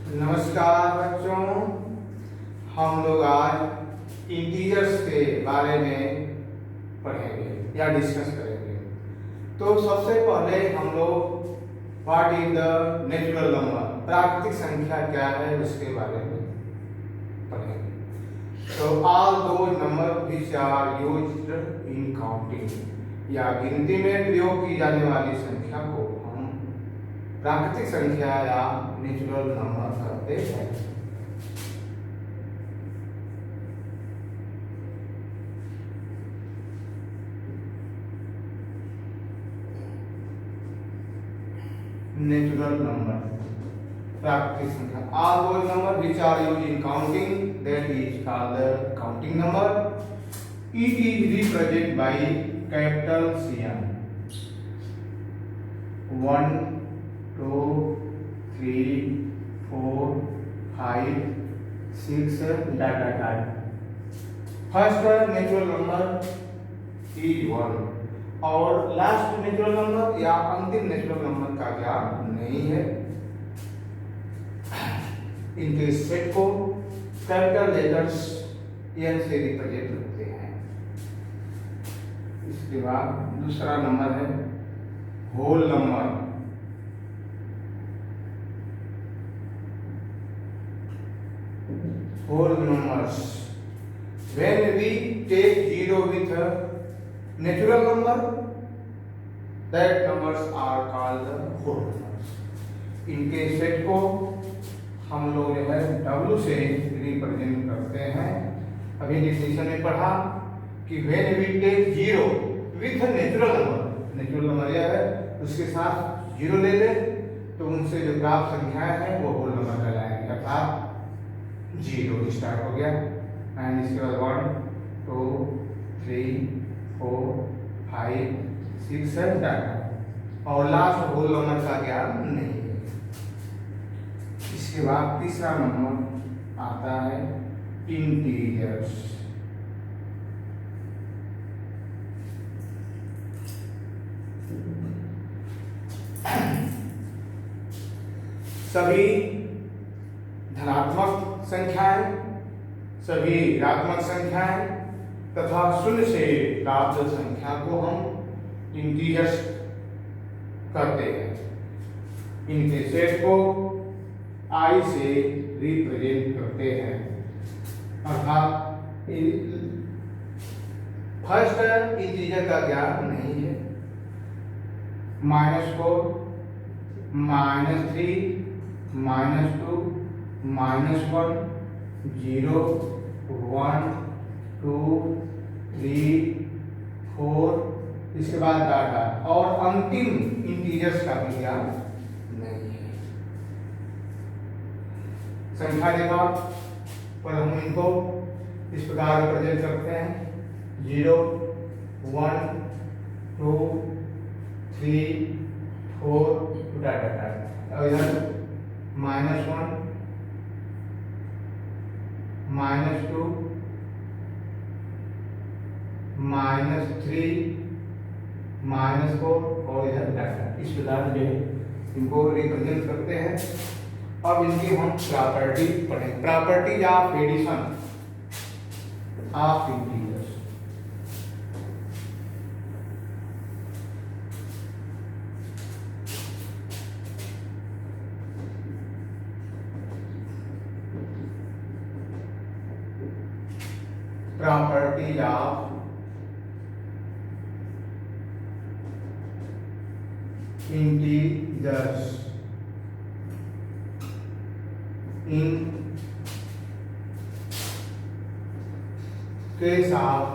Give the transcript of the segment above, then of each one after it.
नमस्कार बच्चों, हम लोग आज इंटीजर्स के बारे में पढ़ेंगे या डिस्कस करेंगे। तो सबसे पहले हम लोग what is the natural number, प्राकृतिक संख्या क्या है उसके बारे में पढ़ेंगे। तो all those numbers which are used in counting, या गिनती में प्रयोग की जाने वाली संख्या को हम प्राकृतिक संख्या या नेचुरल नंबर कहते हैं। नेचुरल नंबर, प्राकृतिक संख्या। All those numbers which are used in counting, that is called the counting number. It is represented by capital CN, 1 2 3 4 5 6 data type. First natural number is 1 और लास्ट नेचुरल नंबर या अंतिम natural number का ज्ञान नहीं है। इनके set को capital letters N से रिप्रेजेंट करते हैं। इसके बाद दूसरा नंबर है whole number. Whole numbers. When we take 0 with a natural number, that numbers are called the whole numbers. इनके सेट को हम लोग जो है W से रिप्रेजेंट करते हैं। अभी डिफिनेशन में पढ़ा कि when we take 0 with a natural number यह है उसके साथ 0 ले ले तो उनसे जो प्राप्त संख्याएं हैं वो होल नंबर कहलाएंगे, अर्थात 0 स्टार्ट हो गया एंड इसके बाद 1 2 3 4 5 6 7 डाटा और लास्ट होल नंबर का ज्ञान नहीं है। इसके बाद तीसरा नंबर आता है इंटीजर्स। सभी धनात्मक संख्याएं, सभी ऋणात्मक संख्याएं तथा शून्य से प्राप्त संख्या को हम इंटीजर्स कहते हैं। इनके सेट को I से रिप्रेजेंट करते हैं, अर्थात फर्स्ट इंटीजर का ज्ञान नहीं है। -4 -3 -2 -1 0 1 2 3 4 इसके बाद डाटा और अंतिम इंटीजर्स का भी ज्ञान नहीं है। संख्या देगा पर हम इनको इस प्रकार रिप्रेजेंट करते हैं 0 1 2 3 4 डाटा और इधर -1 -2 -3 -4 और इधर डाटा। इस प्रकार जो है इनको रिप्रेजेंट करते हैं। अब इनकी हम प्रॉपर्टी पढ़ेंगे, property of addition of integers. property of integers in case of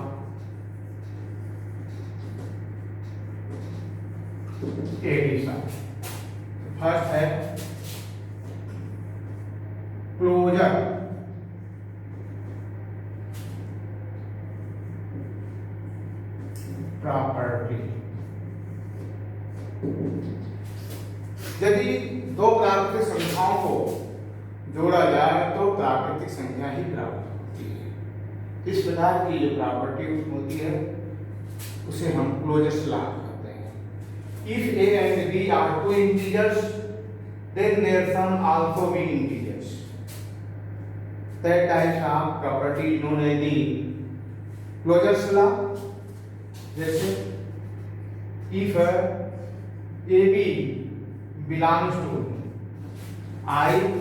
addition। First है क्लोजर। प्रॉपर्टी यदि दो प्राकृतिक संख्याओं को जोड़ा जाए तो प्राकृतिक संख्या ही प्राप्त होती है। इस प्रकार की जो प्रॉपर्टी होती है उसे हम क्लोजर लॉ कहते हैं। If A and B are two integers then their sum also be integers. That types of property known as the closures law. जैसे if AB belongs to I,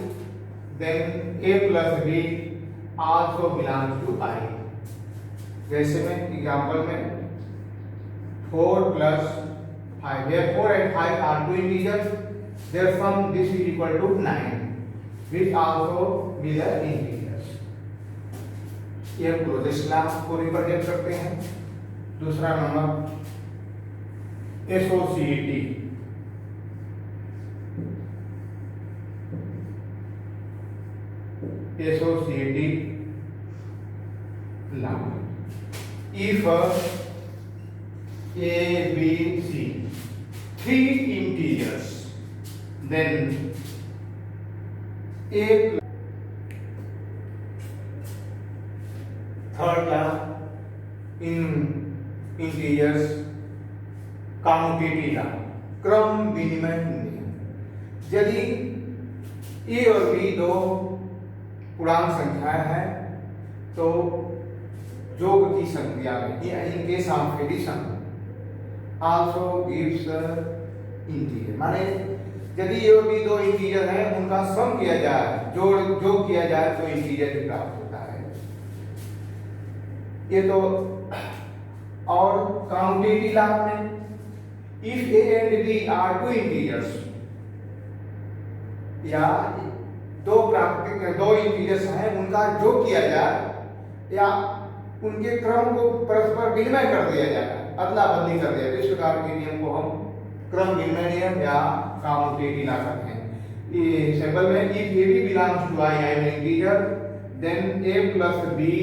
then A plus B also belongs to I. जैसे में example में 4 plus 5, where 4 and 5 are two integers, their sum this is equal to 9, which also be the integers. ये closest law को represent करते हैं. दूसरा number एसोसिएटी. law. If A, B, C, three integers, then A plus third law in integers commutative law, क्रम विनिमय नियम. यदि A और B दो पूर्णांक संख्याएं हैं तो योग की संख्या में या इनके सम आल्सो गिव्स इंटीजर. माने यदि ये भी दो इंटीजर हैं उनका सम किया जाए, जोड़ किया जाए तो इंटीजर ही प्राप्त होता है. ये तो. और काउंटेटिव लॉ में if A and B are two integers, या दो प्राकृतिक दो इंटीजर्स हैं उनका जोड़ किया जाए या उनके क्रम को परस्पर विनिमय कर दिया जाए, अदला बदली कर दिया, इस प्रकार के नियम को हम क्रम विनिमय नियम या कम्यूटेटिव लॉ कहते हैं. ये सिंपल में if A B belongs to I N integer then A plus B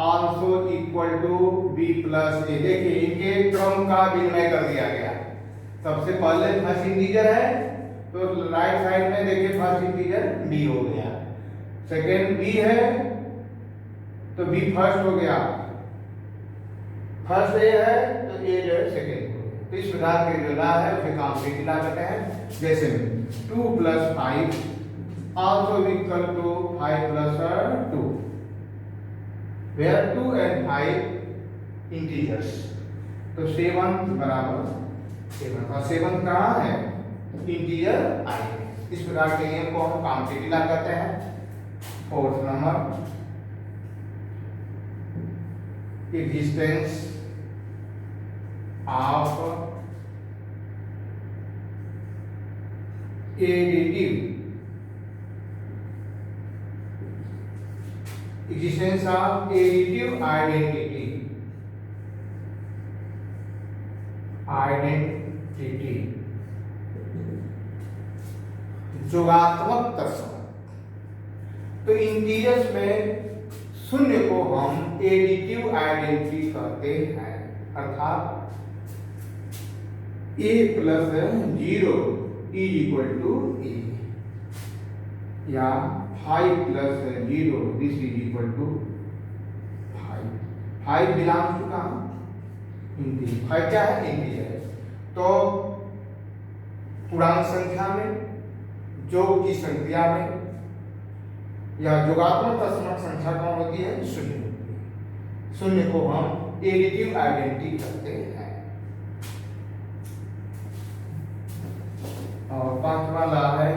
also equal to B plus A. देखिए इनके क्रम का विनिमय कर दिया गया. सबसे पहले फर्स्ट इंटीजर है तो राइट साइड में देखिए फर्स्ट इंटीजर बी हो गया, सेकेंड बी है तो बी फर्स्ट हो गया, फर्स्ट ए है तो ए जो है सेकेंड हो गया. तो इस प्रकार के जो लॉ है उसे कम्यूटेटिव लॉ कहते हैं. जैसे 2 plus 5 also equal to 5 plus 2, where 2 and 5 integers. तो 7 बराबर 7, और 7 कहाँ है? इंटीजर आई है. इस प्रकार के नियम को हम कम्यूटेटिव लॉ कहते हैं. Fourth number existence of additive identity जोगात्मक तत्सम. तो इंटीजर्स में शून्य को हम एडिटिव आइडेंटिटी कहते हैं. अर्थात a plus 0 is equal to a, या 5 plus 0 this is equal to 5. 5 belongs to कहाँ? इंटीजर. 5 क्या है? इंटीजर है. तो पूर्णांक संख्या में, योग की संख्या में या योगात्मक तत्सम संख्या कौन होती है? शून्य. शून्य को हम एडिटिव आइडेंटिटी कहते हैं. और पांचवा लॉ है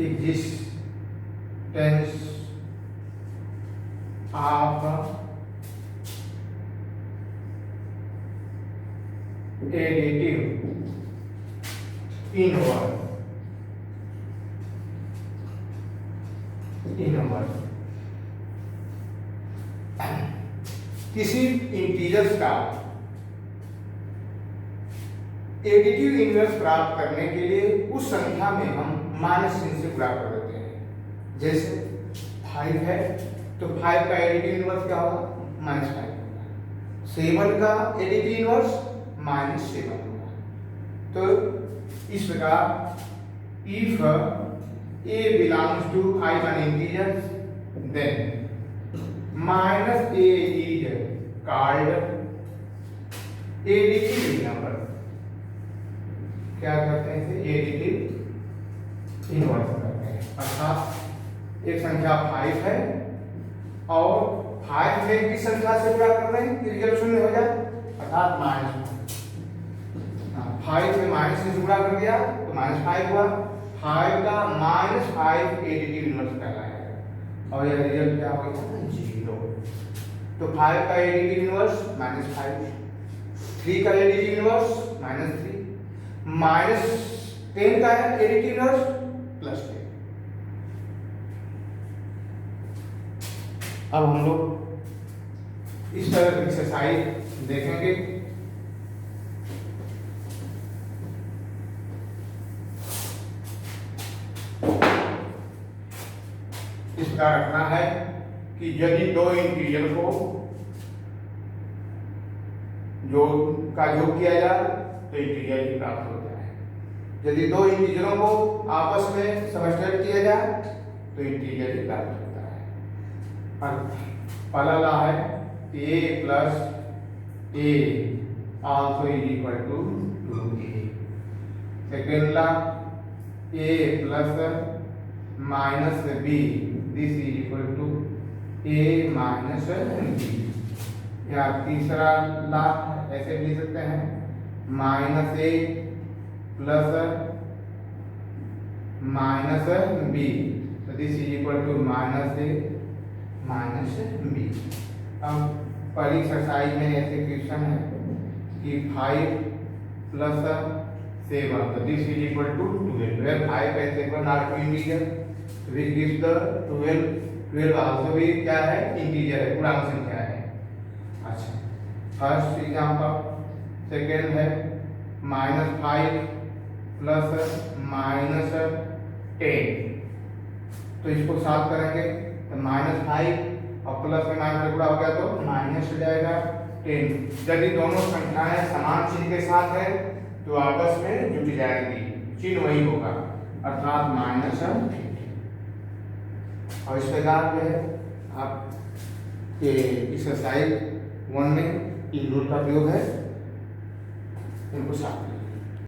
existence of additive inverse. किसी इंटीजर्स का एडिटिव इनवर्स प्राप्त करने के लिए उस संख्या में हम माइनस चिन्ह से गुणा कर देते हैं. जैसे 5 है तो 5 का एडिटिव इनवर्स क्या होगा? -5 होगा. 7 का एडिटिव इनवर्स -7 होगा. तो इस प्रकार if a belongs to I an integer then minus A is called additive number. क्या करते हैं इसे? एडिटिव इनवर्स करते हैं। अर्थात एक संख्या 5 है और 5 में किस संख्या से गुणा कर रहे हैं कि रिजल्ट शून्य हो जाए, अर्थात -5 में माइनस से गुणा कर दिया तो -5 हुआ। 5 का -5 एडिटिव इनवर्स कहलाएगा और यह रिजल्ट क्या होगा? 0। तो 5 का एडिटिव इनवर्स -5, 3 का एडिटिव इनवर्स -3, -10 का एडिटिव इनवर्स +10। अब हम लोग इस तरह की एक्सरसाइज देखेंगे। इस प्रकार रखना है कि यदि दो इंटीजर को योग किया जाए तो इंटीजर ही प्राप्त होता है। यदि दो इंटीजरों को आपस में सबट्रैक्ट किया जाए तो इंटीजर ही प्राप्त होता है। पहला ला है a plus a also is equal to 2a। Second law a plus minus b this is equal to a minus b। या तीसरा ला ऐसे भी लिख सकते हैं -a प्लस -b तो this is equal to -a minus b। अब पहली एक्सरसाइज में ऐसे क्वेश्चन है कि 5 प्लस 7 तो this is equal to 12 where 5 and 7 are two integer which gives the 12 also भी क्या है? इंटीजर है, पूर्णांक संख्या है। अच्छा, फर्स्ट एग्जांपल। सेकेंड है -5 प्लस -10 तो इसको सॉल्व करेंगे तो -5 और प्लस में माइनस गुणा हो गया तो माइनस हो जाएगा 10। यदि दोनों संख्याएं समान चिन्ह के साथ है तो आपस में जुट जाएंगी, चिन्ह वही होगा अर्थात -50। और इस प्रकार जो है आप के एक्सरसाइज 1 में इन रूल का प्रयोग है, इनको साथ